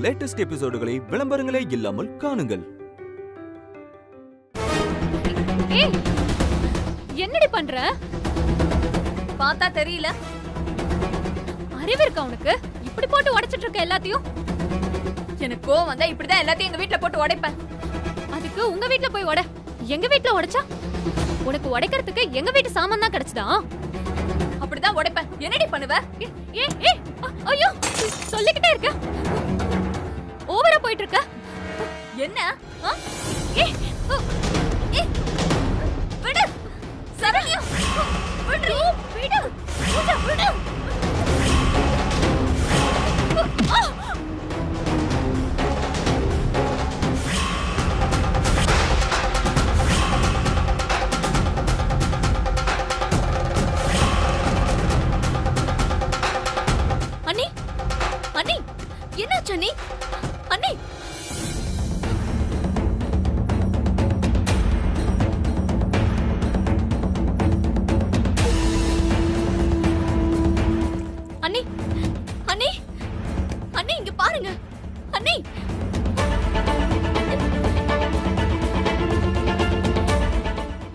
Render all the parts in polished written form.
Latest எபிசோடுகளை விளம்பரங்களே இல்லாமல் காணுங்கள். ஏய், என்னடி பண்ற? பார்த்தா தெரியல. அறிவு இருக்கா உனக்கு? இப்படி போட்டு உடைச்சிட்டு இருக்க எல்லாத்தையும். எனக்கு கோவம் வந்தா இப்படிதான் எல்லாத்தையும் எங்க வீட்ல போட்டு உடைப்பேன். அதுக்கு உங்க வீட்ல போய் உடை. எங்க வீட்ல உடைச்சா உனக்கு உடைக்கிறதுக்கு எங்க வீட்டு சாமான் தான் கிடைச்சதா? அப்படிதான் உடைப்பேன். என்னடி பண்ணுவ? ஐயோ, சொல்லிக்கிட்டே இருக்க. ஓவரா போயிட்டு இருக்க. என்ன? விடு சரண்யா, விடு விடு விடு. அண்ணி, அண்ணி, என்னாச்சு அண்ணி? அண்ணி, அண்ணி, அண்ணி, அண்ணி, இங்க பாருங்க அண்ணி.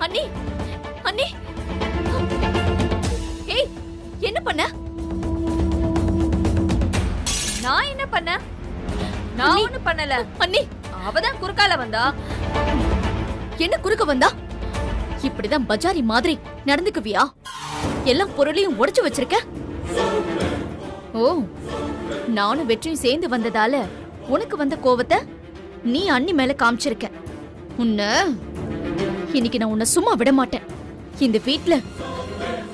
அண்ணி, அண்ணி, ஏய், என்ன பண்ண? நான் என்ன பண்ண? நான் ஒண்ணு பண்ணல அண்ணி. அவதான் குறுக்கால வந்தா. என்ன குறுக்க வந்தா? இப்படிதான் பஜாரி மாதிரி நடந்துக்குவியா? எல்லா பொருளையும் உடைச்சு வச்சிருக்க. ஓ, நானும் வெற்றியும் சேர்ந்து வந்ததால உனக்கு வந்த கோவத்தை நீ அண்ணி மேல காமிச்சிருக்க. இன்னைக்கு நான் உன்னை சும்மா விட மாட்டேன். இந்த வீட்ல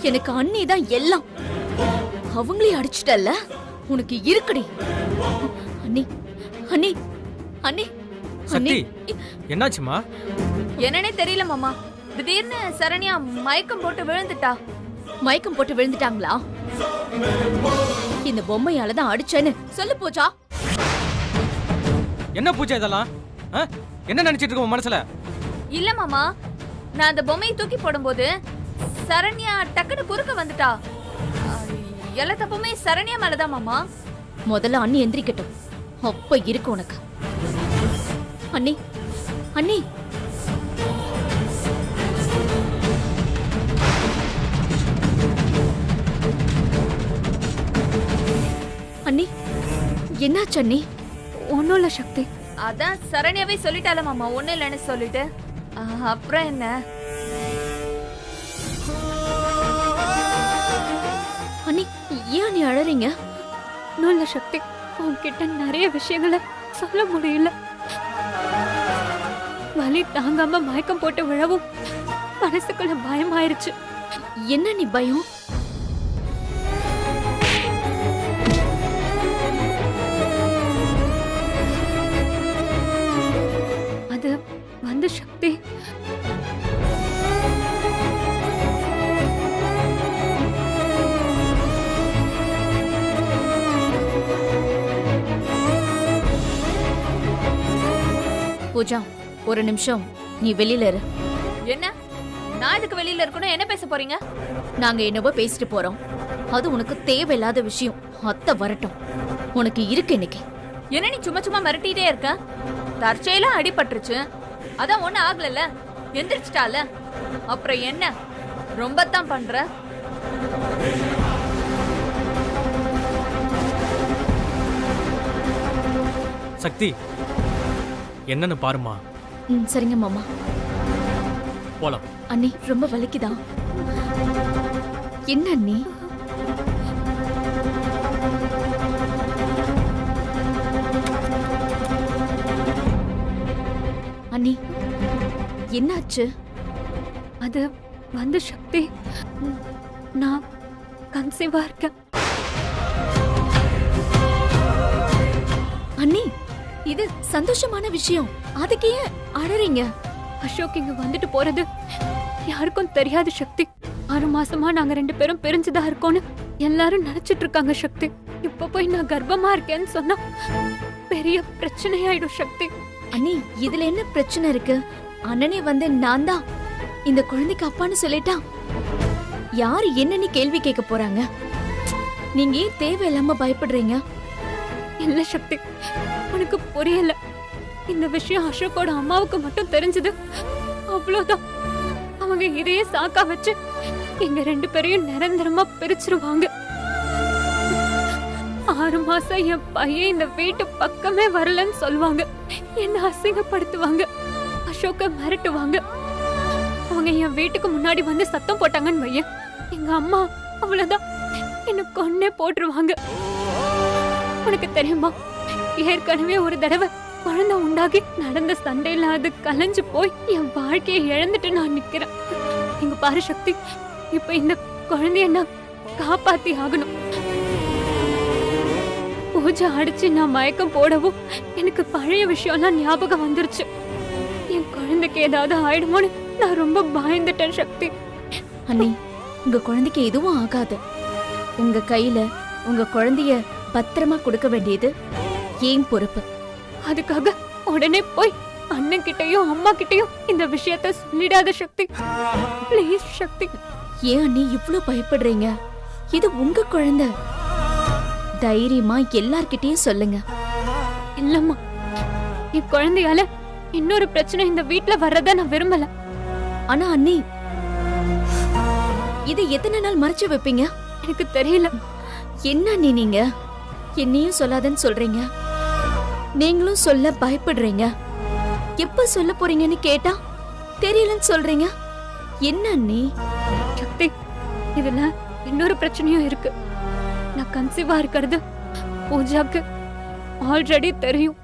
எனக்கு அண்ணி தான் எல்லாம். அவங்களையும் அடிச்சிட்டல்ல, உனக்கு இருக்குடி. அண்ணி, அண்ணி, அண்ணி, சக்தி, என்னாச்சுமா? என்னன்னே தெரியல மாமா. திடீர்னு சரண்யா மயக்கம் போட்டு விழுந்துட்டா. மயக்கம் போட்டு விழுந்துட்டாங்களா? இந்த பொம்மையால தான் அடிச்சேன்னு சொல்லு பூஜா. என்ன பூஜா இதெல்லாம்? என்ன நினைச்சிட்டு இருக்க உன் மனசுல? இல்ல மாமா, நான் அந்த பொம்மையை தூக்கி போடும்போது சரண்யா டக்குனு குறுக்க வந்துட்டா. எல்லா தப்புமே சரண்யா மேலதான் மாமா. முதல்ல அண்ணி எந்திரிக்கட்டும், அப்ப இருக்கு உனக்கு. அண்ணி, அண்ணி, அண்ணி, என்னாச்சு அண்ணி? ஒன்னும் இல்ல சக்தி. அதான் சரண்யாவே சொல்லிட்டால மாமா, ஒண்ணு இல்லைன்னு சொல்லிட்டு. அப்புறம் என்ன? அண்ணி, ஏன் நீ அழறீங்க? நல்ல சக்தி, உன்கிட்ட நிறைய விஷயங்களை சொல்ல முடியல. வலி தாங்காம மயக்கம் போட்டு விழவும் மனசுக்குள்ள பயமாயிருச்சு. என்ன நீ பயம்? அது வந்து சக்தி, பூஜா, ஒரு நிமிஷம் நீ வெளியில இரு. என்ன? நான் இதுக்கு வெளியில இருக்கணும்? என்ன பேச போறீங்க? நாங்க என்னவோ பேசிட்டு போறோம். அது உனக்கு தேவையில்லாத விஷயம். அத்தை வரட்டும், உனக்கு இருக்கு இன்னைக்கு. என்ன நீ சும்மா சும்மா மிரட்டிட்டே இருக்க? தற்செயலா அடிபட்டுருச்சு, அதான் ஒண்ணு ஆகல, எந்திரிச்சிட்டால. அப்புறம் என்ன ரொம்ப தான் பண்ற? சக்தி, என்னன்னு பாருமா. சரிங்க மாமா. போலாம். அண்ணி, ரொம்ப வலிக்குதா? என்ன அண்ணி? அண்ணி, என்னாச்சு? அது வந்து சக்தி, நான் கன்சீவா இருக்கேன். அண்ணி, இது சந்தோஷமான விஷயம். அதுக்கு ஏன் அழறீங்க? அசோக் இங்க வந்துட்டு போறது யாருக்கும் தெரியாது சக்தி. 6 மாசமா நாங்க 2 பேரும் பிரிஞ்சுதான் இருக்கோம்னு எல்லாரும் நினைச்சிட்டு இருக்காங்க சக்தி. இப்ப போய் நான் கர்ப்பமா இருக்கேன்னு சொன்னா பெரிய பிரச்சனையாயிடும் சக்தி. அண்ணி, இதுல என்ன பிரச்சனை இருக்கு? அண்ணனே வந்து நான் தான் இந்த குழந்தைக்கு அப்பான்னு சொல்லிட்டா யாரு என்னன்னு கேள்வி கேட்க போறாங்க? நீங்க ஏன் தேவையில்லாம பயப்படுறீங்க? இல்ல சக்தி, உனக்கு புரியல. இந்த விஷயம் அசோக்கோட அம்மாவுக்கு மட்டும் தெரிஞ்சது அவ்வளவுதான். அவங்க இதையே சாக்கா வச்சு எங்க 2 பேரையும் நிரந்தரமா பிரிச்சிருவாங்க. 6 மாசம் என் பையன் இந்த வீட்டு பக்கமே வரலன்னு சொல்லுவாங்க. என்ன அசிங்கப்படுத்துவாங்க, அசோக்க மிரட்டுவாங்க. அவங்க என் வீட்டுக்கு முன்னாடி வந்து சத்தம் போட்டாங்கன்னு வைய, எங்க அம்மா அவ்வளவுதான் என்ன கொன்னே போட்டுருவாங்க. உனக்கு தெரியுமா, ஏற்கனவே ஒரு தடவை குழந்தை உண்டாகி நடந்த சண்டையில அது கலைஞ்சு போய் என் வாழ்க்கையை இழந்துட்டு நான் நிக்கிறேன். இங்க பாரு சக்தி, இப்ப இந்த குழந்தைய நான் காப்பாத்தி ஆகணும். பூஜை அடிச்சு நான் மயக்கம் போடவும் எனக்கு பழைய விஷயம்லாம் ஞாபகம் வந்துருச்சு. என் குழந்தைக்கு ஏதாவது ஆயிடுமோன்னு நான் ரொம்ப பயந்துட்டேன் சக்தி. அண்ணி, உங்க குழந்தைக்கு எதுவும் ஆகாது. உங்க கையில உங்க குழந்தைய பத்திரமா கொடுக்க வேண்டியது ஏன் பொறுப்பு. அதுக்காக உடனே போய் அண்ணன் கிட்டயும் அம்மா கிட்டயும் இந்த விஷயத்த சொல்லிடாத சக்தி, ப்ளீஸ் சக்தி. ஏன் அண்ணி இவ்ளோ பயப்படுறீங்க? இது உங்க குழந்தை. தைரியமா எல்லார்கிட்டயும் சொல்லுங்க. இல்லம்மா, என் குழந்தையால இன்னொரு பிரச்சனை இந்த வீட்ல வர்றத நான் விரும்பல. ஆனா அண்ணி, இதை எத்தனை நாள் மறைச்சு வைப்பீங்க? எனக்கு தெரியல. என்ன அண்ணி நீங்க என்னையும் சொல்லாதன்னு சொல்றீங்க, நீங்களும் சொல்ல பயப்படுறீங்க. எப்ப சொல்ல போறீங்கன்னு கேட்டா தெரியலன்னு சொல்றீங்க. என்ன அண்ணி? சக்தி, இதுல இன்னொரு பிரச்சனையும் இருக்கு. நான் கன்சீவா இருக்கிறது பூஜாக்கு ஆல்ரெடி தெரியும்.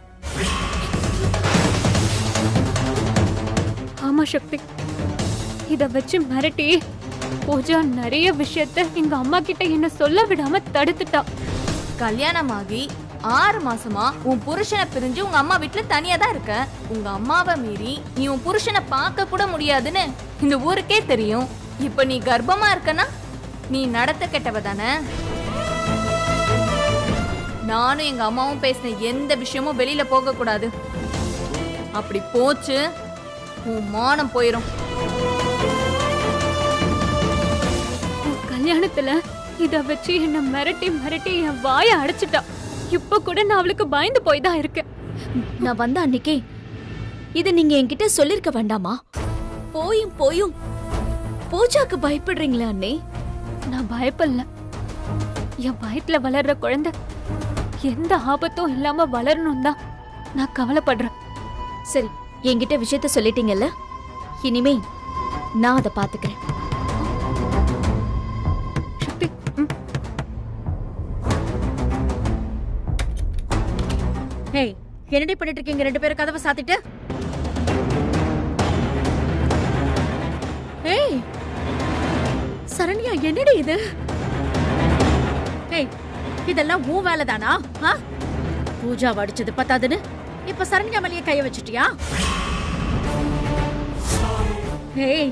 ஆமா சக்தி, இத வச்சு மிரட்டி பூஜா நிறைய விஷயத்த எங்க அம்மா கிட்ட என்ன சொல்ல விடாம தடுத்துட்டா. கல்யாணமாகி 6 மாசமா உன் புருஷனை பிரிஞ்சு உங்க அம்மா வீட்டுல தனியா தான் இருக்க. உங்க அம்மாவை மீறி நீ உன் புருஷனை பார்க்க கூட முடியாதுன்னு இந்த ஊருக்கே தெரியும். இப்ப நீ கர்ப்பமா இருக்கனா நீ நடத்த கெட்டவ தானே. நானும் எங்க அம்மாவும் பேசின எந்த விஷயமும் வெளியில போக கூடாது. அப்படி போச்சு உன் மானம் போயிரும். உன் கல்யாணத்துல இத வச்சு என்ன மிரட்டி மிரட்டி என் வாயை அடைச்சிட்டா. இப்ப கூட நான் அவளுக்கு பயந்து போய் தான் இருக்கேன். நான் வந்த அன்னைக்கே இது நீங்க என்கிட்ட சொல்லிருக்க வேண்டாமா? போயும் போயும் பூஜாக்கு பயப்படுறீங்களா அண்ணே? நான் பயப்படல. என் வயித்துல வளர்ற குழந்தை எந்த ஆபத்தும் இல்லாம வளரணும் தான் நான் கவலைப்படுறேன். சரி, என்கிட்ட விஷயத்த சொல்லிட்டீங்கல்ல, இனிமே நான் அதை பாத்துக்கிறேன். சக்தி, ஏய், என்னடி பண்ணிட்டு இருக்கீங்க 2 பேரும் கதவை சாத்திட்டு? ஏய் சரண்யா, என்னடி இது? ஏய், இதெல்லாம் உன் வேலைதானா? பூஜா வடிச்சது பத்தாதுன்னு இப்ப சரண்யா மேலேயே கைய வச்சுட்டியா? ஏய்,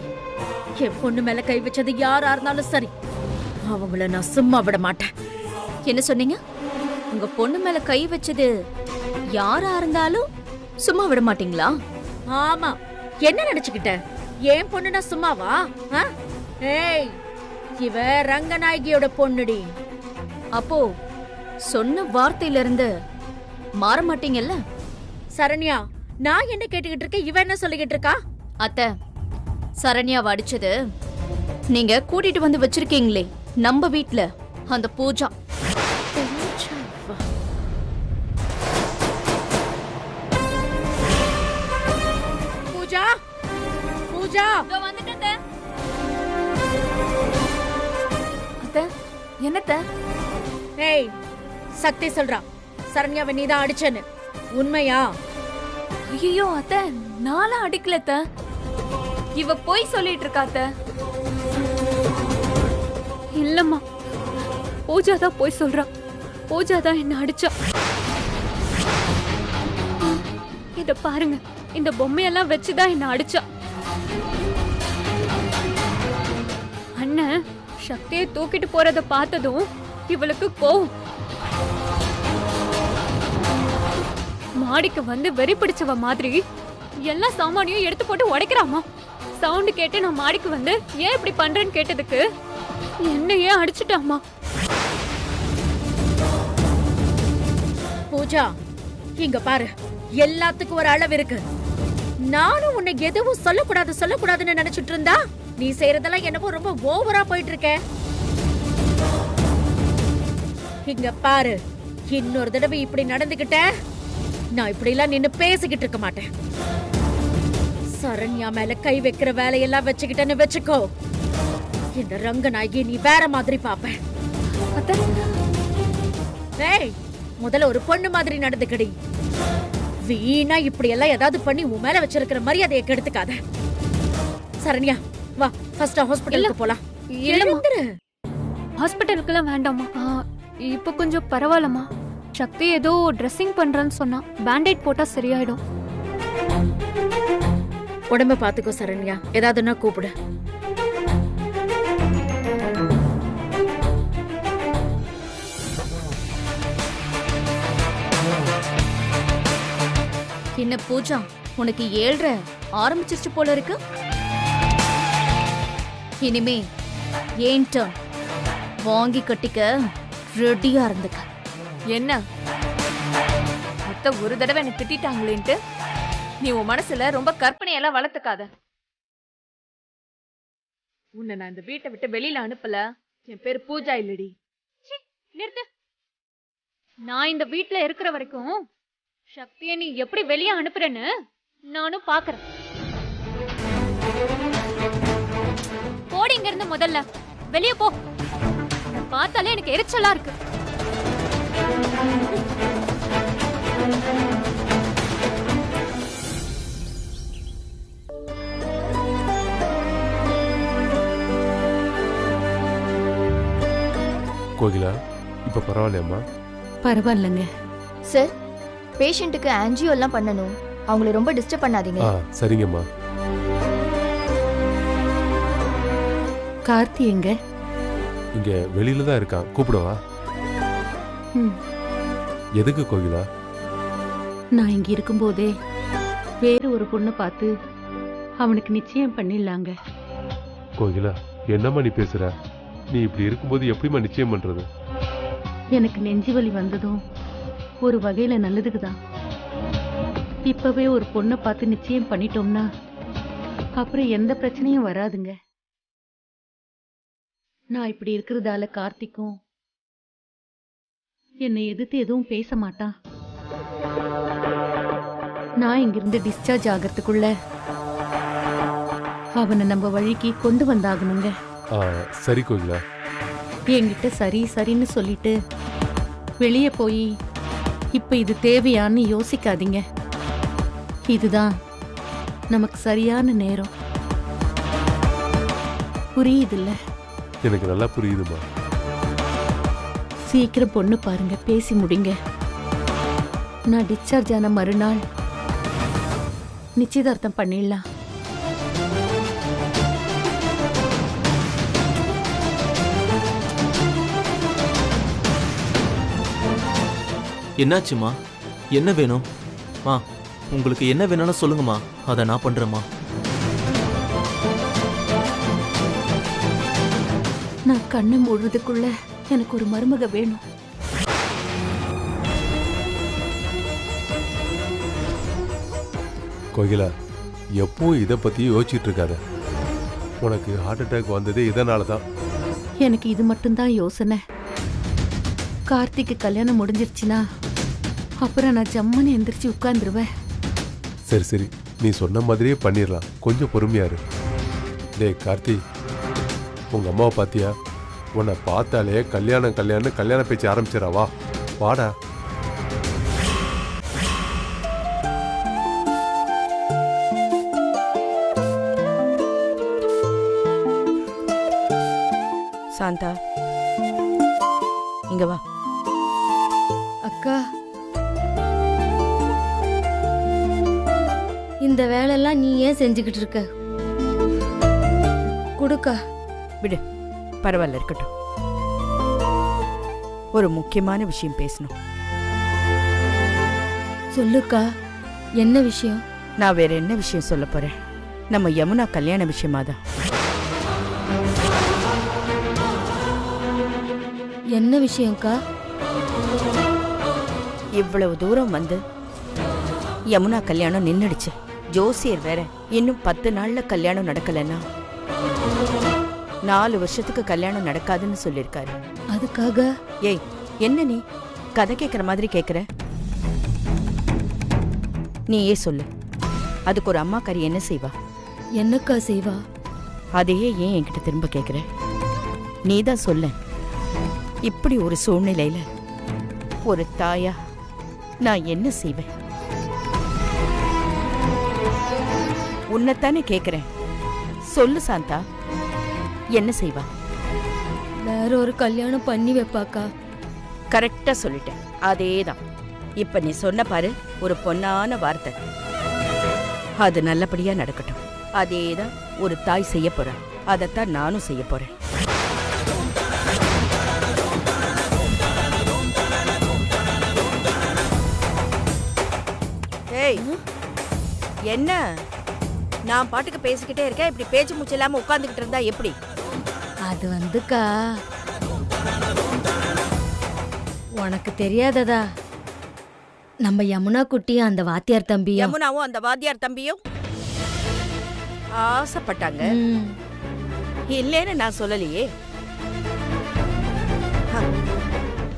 என் பொண்ணு மேல கை வச்சது யாரா இருந்தாலும் சரி, அவங்கள நான் சும்மா விட மாட்டேன். என்ன சொன்னீங்க? உங்க பொண்ணு மேல கை வச்சது யாரா இருந்தாலும் சும்மா விட மாட்டீங்களா? ஆமா, என்ன நினைச்சுக்கிட்ட? ஏன் பொண்ணுனா சும்மாவா? ஏய், இவ ரங்கநாயகியோட பொண்ணுடி. அப்போ சொன்ன வார்த்தையில இருந்து மாற மாட்டீங்கல்ல? சரண்யா, நான் என்ன கேட்டுக்கிட்டு இருக்கேன், இவ என்ன சொல்லிக்கிட்டு இருக்கா? அத்தை, சரண்யாவை அடிச்சது நீங்க கூட்டிட்டு வந்து வச்சிருக்கீங்களே நம்ம வீட்ல அந்த பூஜா. பூஜா, பூஜா, இதோ வந்துட்டேன். அத்தை, என்னத்த? ஏய், சக்தி சொல்றா சரண்யாவை நீதான் அடிச்சேன்னு. உண்மையா? ஐயோ அத்தை, நாளா அடிக்கல அத்தை. இவ போய் சொல்லிட்டு இருக்கா அத்தை. இல்லம்மா, பூஜா தான் போய் சொல்றா. பூஜா தான் என்ன அடிச்சா. இத பாருங்க, இந்த பொம்மையெல்லாம் வச்சுதான் என்ன அடிச்சா. அண்ணன் சக்தியை தூக்கிட்டு போறத பார்த்ததும் இவளுக்கு கோவம். மாடிக்கு வந்து வெறி பிடிச்சவ மாதிரி எல்லா சாமானியும் எடுத்து போட்டு உடைக்கிறாமா. சவுண்ட் கேட்டு நான் மாடிக்கு வந்து ஏன் இப்படி பண்றேன்னு கேட்டதுக்கு என்ன ஏன் அடிச்சுட்டாமா. பூஜா, இங்க பாரு, எல்லாத்துக்கும் ஒரு அளவு இருக்கு. நானும் உன்னை எதுவும் சொல்லக்கூடாதுன்னு நினைச்சிட்டு இருந்தா நீ செய்யறதெல்லாம் என்னவோ ரொம்ப ஓவரா போயிட்டு இருக்க. இங்க பாரு, இன்னொரு தடவை இப்படி நடந்துகிட்ட நான் இப்படி எல்லாம் நின்னு பேசிக்கிட்டு இருக்க மாட்டேன். சரண்யா மேல கை வைக்கிற வேலையெல்லாம் வச்சுக்கிட்டேன்னு வச்சுக்கோ, இந்த ரங்கநாயகி நீ வேற மாதிரி பாப்ப. ஏய், முதல்ல ஒரு பொண்ணு மாதிரி நடந்துக்கடி. வீணா இப்படி எல்லாம் ஏதாவது பண்ணி உன் மேல வச்சிருக்கிற மரியாதையை கெடுத்துக்காத. சரண்யா, வா, ஃபர்ஸ்ட் ஹாஸ்பிடலுக்கு போலாம். இல்லம்மா, ஹாஸ்பிட்டலுக்குலாம் வேண்டாம்மா. இப்போ கொஞ்சம் பரவாயில்லம்மா. சக்தி ஏதோ ட்ரெஸ்ஸிங் பண்றேன்னு சொன்னா, பேண்டேட் போட்டா சரியாயிடும். உடம்ப பாத்துக்கோ சரண்யா, ஏதாவதுன்னா கூப்பிடு. என்ன பூஜா, உனக்கு 7:30 ஆரம்பிச்சிருச்சு போல இருக்கு. இனிமே ஏன் டர்ன். வாங்கி கட்டிக்க ரெடியா இருந்துக்க. என்ன மொத்த ஒரு தடவை எனக்கு திட்டாங்களேன்ட்டு நீ உன் மனசுல ரொம்ப கற்பனையெல்லாம் வளர்த்துக்காத. உன்னை நான் இந்த வீட்டை விட்டு வெளியில அனுப்பல. என் பேரு பூஜா இல்லடி. நிறுத்து. நான் இந்த வீட்ல இருக்கிற வரைக்கும் சக்தியை நீ எப்படி வெளியே அனுப்புறேன்னு நானும் பாக்குறேன். போடி இங்க இருந்து, முதல்ல வெளியே போ. பார்த்தாலே எனக்கு எரிச்சலா இருக்கு. கோகிலா, இப்ப பரவாயில்லையம்மா? பரவாயில்லைங்க சார். பேஷண்ட்டுக்கு ஆன்ஜியோ எல்லாம் பண்ணணும். அவங்கள ரொம்ப டிஸ்டர்ப் பண்ணாதீங்க. சரிங்கம்மா. கார்த்தி எங்க? இங்க வெளியில தான் இருக்கான். கூப்பிடவா? எதுக்கு கோகிலா? நான் இங்க இருக்கும்போதே வேற ஒரு பொண்ணு பார்த்து அவனுக்கு நிச்சயம் பண்ணிடலாங்க. கோகிலா, என்னம்மா நீ பேசுற? நீ இப்படி இருக்கும்போது எப்படிம்மா நிச்சயம் பண்றது? எனக்கு நெஞ்சு வலி வந்ததும் ஒரு வகையில நல்லதுக்கு தான். இப்பவே ஒரு பொண்ணை பார்த்து நிச்சயம் பண்ணிட்டோம்னா அப்புறம் எந்த பிரச்சனையும் வராதுங்க. நான் இப்படி இருக்கிறதால கார்த்திக்கும் என்னை எதிர்த்து எதுவும் பேச மாட்டான். நான் இங்கிருந்து டிஸ்சார்ஜ் ஆகிறதுக்குள்ள அவனை நம்ம வழிக்கு கொண்டு வந்தாகணுங்க. சரி கோகிலா. என்கிட்ட சரி சரின்னு சொல்லிட்டு வெளியே போய் இப்ப இது தேவையான்னு யோசிக்காதீங்க. இதுதான் நமக்கு சரியான நேரம். புரியுதுல்ல? எனக்கு நல்லா புரியுதுமா. சீக்கிரம் பொண்ணு பாருங்க, பேசி முடிங்க. நான் டிஸ்சார்ஜ் ஆன மறுநாள் நிச்சயதார்த்தம் பண்ணிடலாம். என்னாச்சுமா? என்ன வேணும்? மா, உங்களுக்கு என்ன வேணும்னு சொல்லுங்கம்மா, அதை நான் பண்றேம்மா. நான் கண்ணை மூடுறதுக்குள்ள எனக்கு ஒரு மருமக வேணும். கோகிலா, எப்பவும் இதை பத்தி யோசிச்சுட்டு இருக்காத. உனக்கு ஹார்ட் அட்டாக் வந்ததே இதனால தான். எனக்கு இது மட்டும்தான் யோசனை. கார்த்திக்கு கல்யாணம் முடிஞ்சிருச்சுன்னா அப்புறம் நான் ஜம்முன்னு எந்திரிச்சு உட்கார்ந்துருவேன். சரி சரி, நீ சொன்ன மாதிரியே பண்ணிடலாம். கொஞ்சம் பொறுமையா இரு. டேய் கார்த்தி, உங்க அம்மாவை பாத்தியா? உன்னை பார்த்தாலே கல்யாண பேச்சு ஆரம்பிச்சிடா. வா வாடா. சாந்தா, இங்க வா. அக்கா, இந்த வேலையெல்லாம் நீ ஏன் செஞ்சுக்கிட்டு இருக்க? குடுக்கா. விடு, பரவாயில்ல, இருக்கட்டும். ஒரு முக்கியமான விஷயம் பேசணும். சொல்லுக்கா, என்ன விஷயம்? நான் வேற என்ன விஷயம் சொல்ல போறேன்? நம்ம யமுனா கல்யாண விஷயமாதான். என்ன விஷயம்க்கா? இவ்வளவு தூரம் வந்து யமுனா கல்யாணம் நின்னுடுச்சு. ஜோசியர் வேற இன்னும் 10 நாள்ல கல்யாணம் நடக்கலன்னா 4 வருஷத்துக்கு கல்யாணம் நடக்காதுன்னு சொல்லிருக்காரு. அதுக்காக ஏய், என்ன நீ கதை கேக்குற மாதிரி கேக்குற? நீயே சொல்லு, அதுக்கு ஒரு அம்மாக்காரி என்ன செய்வா? என்னக்கா செய்வா? அதையே ஏன் என்கிட்ட திரும்ப கேக்குற? நீதான் சொல்ல. இப்படி ஒரு சூழ்நிலையில ஒரு தாயா நான் என்ன செய்வேன்? உன்னைத்தானே கேக்குறேன், சொல்லு சாந்தா, என்ன செய்வா? வேற ஒரு கல்யாணம் பண்ணி வைப்பாக்கா. கரெக்டா சொல்லிட்டேன், அதேதான். இப்ப நீ சொன்ன பாரு ஒரு பொன்னான வார்த்தை, அது நல்லபடியா நடக்கட்டும். அதேதான் ஒரு தாய் செய்ய போற, அதைத்தான் நானும் செய்ய போறேன். ஏய், என்ன நான் பாட்டுக்கு பேசிக்கிட்டே இருக்கேன், இப்படி பேச்சு மூச்சு இல்லாம உட்கார்ந்துகிட்டு இருந்தா எப்படி? அது வந்துக்கா, உனக்கு தெரியாததா, நம்ம யமுனா குட்டியும் அந்த வாத்தியார் தம்பியும் யமுனாவும் அந்த வாத்தியார் தம்பியும் ஆசைப்பட்டாங்க. இல்லேன்னு நான் சொல்லலையே.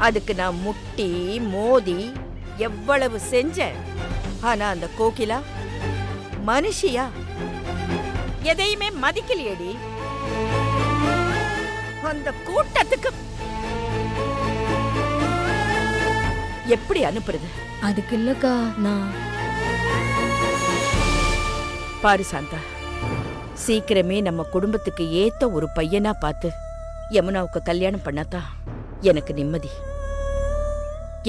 அதுக்கு நான் முட்டி மோதி எவ்வளவு செஞ்சேன். ஆனா அந்த கோகிலா மனுஷியா எதையுமே மதிக்கலையேடி. அந்த கூட்டத்துக்கு எப்படி அனுப்புறது? அதுக்கு இல்லக்கா, நான் பாரு சாந்தா, சீக்கிரமே நம்ம குடும்பத்துக்கு ஏத்த ஒரு பையனா பார்த்து யமுனாவுக்கு கல்யாணம் பண்ணாதான் எனக்கு நிம்மதி.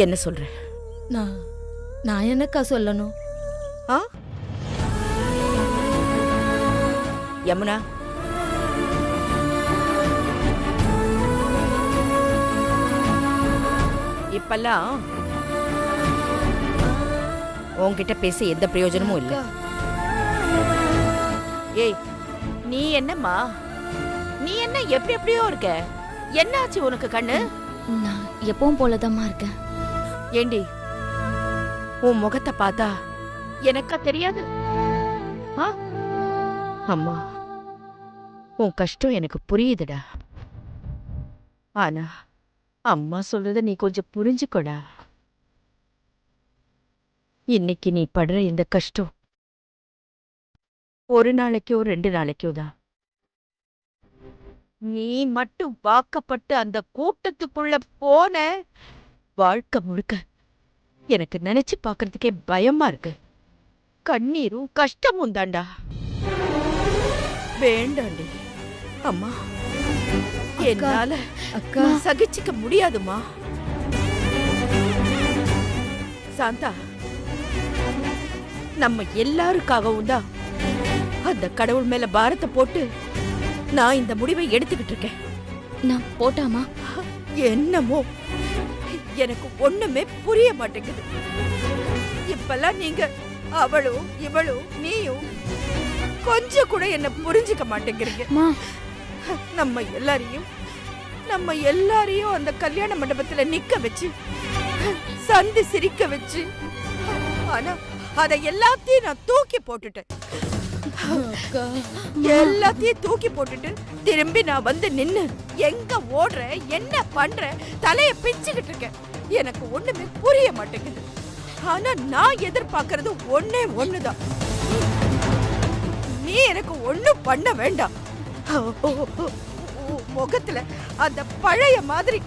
என்ன சொல்ற? நான் என்னக்கா சொல்லணும்? ஆ, யமுனா, இப்பெல்லாம் உன்கிட்ட பேச எந்த பிரயோஜனமும் இல்ல. ஏய், நீ என்னம்மா, நீ என்ன எப்படி எப்படியோ இருக்க? என்ன ஆச்சு உனக்கு கண்ணு? நான் எப்பவும் போலதாம்மா இருக்கேன். ஏண்டி, உன் முகத்தை பார்த்தா எனக்கா தெரியாது? ஆ? அம்மா, உன் கஷ்டம் எனக்கு புரியுதுடா. ஆனா அம்மா சொல்றத நீ கொஞ்சம் புரிஞ்சுக்கோடா. இன்னைக்கு நீ படுற இந்த கஷ்டம் ஒரு நாளைக்கோ 2 நாளைக்கோ தான். நீ மட்டும் வாக்கப்பட்டு அந்த கூட்டத்துக்குள்ள போன வாழ்க்கை முழுக்க எனக்கு நினைச்சு பாக்குறதுக்கே பயமா இருக்கு. கண்ணீரும் கஷ்டமும் தாண்டா. வேண்டாண்டி அம்மா, என்னால அக்கா சகிச்சுக்க முடியாதுமா. சாந்தா, நம்ம எல்லாருக்காகவும் தான் அந்த கடவுள் மேல பாரத்தை போட்டு நான் இந்த முடிவை எடுத்துக்கிட்டு இருக்கேன். நான் போட்டாமா? என்னமோ எனக்கு ஒண்ணுமே புரிய மாட்டேங்குது. இப்பெல்லாம் நீங்க அவளும் இவளும் நீயும் கொஞ்சம் கூட என்ன புரிஞ்சுக்க மாட்டேங்கிறீங்க. நம்ம எல்லாரையும் அந்த கல்யாண மண்டபத்துல நிக்க வச்சு சந்தி சிரிக்க வச்சு, ஆனா அத எல்லாத்தையும் நான் தூக்கி போட்டுட்டேன். எல்லாத்தையும் தூக்கி போட்டுட்டு திரும்பி நான் வந்து நின்னு எங்க ஓடுற, என்ன பண்ற, தலைய பிச்சுக்கிட்டு இருக்கேன். எனக்கு ஒண்ணுமே புரிய மாட்டேங்குது. ஆனா நான் எதிர்பார்க்கறது ஒண்ணே ஒண்ணுதான், நீ எனக்கு ஒண்ணும் பண்ண வேண்டாம். முகத்துல அந்த பழைய மாதிரி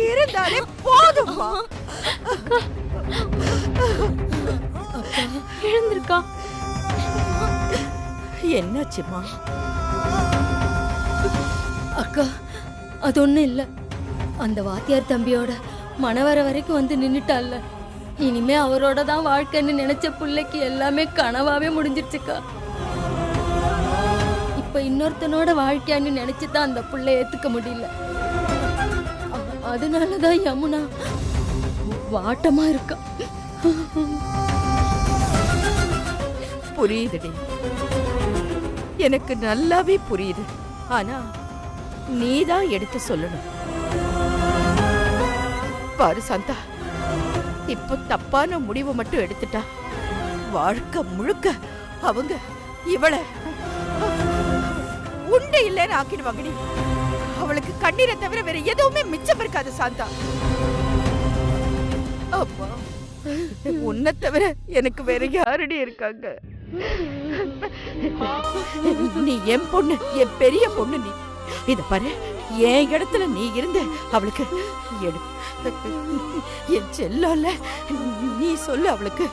இருந்தாலே போதுமா? எழுந்திருக்கா? என்னாச்சுமா? அக்கா, அது ஒண்ணும் இல்ல. அந்த வாத்தியார் தம்பியோட மனவர வரைக்கும் வந்து நின்னுட்டால. இனிமே அவரோட தான் வாழ்க்கைன்னு நினைச்ச புள்ளைக்கு எல்லாமே கனவாவே முடிஞ்சிருச்சுக்கா. இப்ப இன்னொருத்தனோட வாழ்க்கையான்னு நினைச்சுதான் அந்த புள்ளை ஏத்துக்க முடியல. அதனாலதான் யமுனா வாட்டமா இருக்கா. புரியுதுடி, எனக்கு நல்லாவே புரியுது. ஆனா நீதான் எடுத்து சொல்லணும். பாரு சாந்தா, இப்போ தப்பான முடிவு மட்டும் எடுத்துட்டா. வாழ்க்கை முழுக்க அவங்க இவளை உண்டை இல்லைன்னு ஆக்கிடுவாங்கடி. அவளுக்கு கண்ணீரை தவிர வேற எதுவுமே மிச்சம் இருக்காது சாந்தா. அம்மா, உன்னை தவிர எனக்கு வேற யாரடி இருக்காங்க? நீ என் பொண்ணு, என் பெரிய பொண்ணு. நீ இத பாரு, என் இடத்துல நீ இருந்த அவளுக்கு என் செல்லல. நீ சொல்லு அவளுக்கு.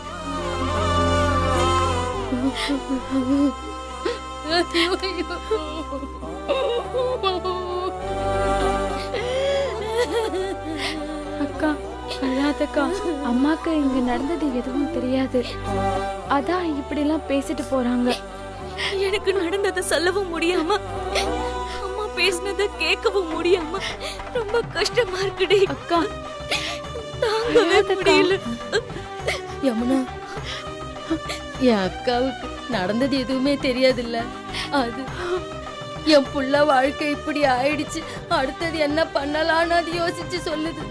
அக்கா அழாதக்கா. அம்மாக்கு இங்க நடந்தது எதுவும் தெரியாது, அதான் இப்படி எல்லாம் பேசிட்டு போறாங்க. எனக்கு நடந்ததை சொல்லவும் முடியாம, அம்மா பேசினதை கேட்கவும் முடியாம ரொம்ப கஷ்டமா இருக்குடி. அக்கா தாங்கவே முடியல. யமுனா, என் அக்காவுக்கு நடந்தது எதுவுமே தெரியாதுல்ல. அது என் புள்ள வாழ்க்கை இப்படி ஆயிடுச்சு, அடுத்தது என்ன பண்ணலான்னு அது யோசிச்சு சொல்லுது.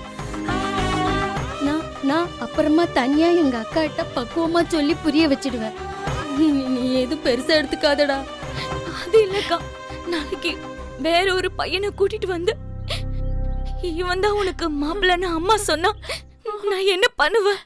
நான் அப்புறமா தனியா எங்க அக்கா கிட்ட பக்குவமா சொல்லி புரிய வச்சிடுவேன். நீ எதுவும் பெருசா எடுத்துக்காதடா. அது இல்லக்கா, நாளைக்கு வேற ஒரு பையனை கூட்டிட்டு வந்து இவன் தான் உனக்கு மாப்பிள்ளன்னு அம்மா சொன்னா நான் என்ன பண்ணுவேன்?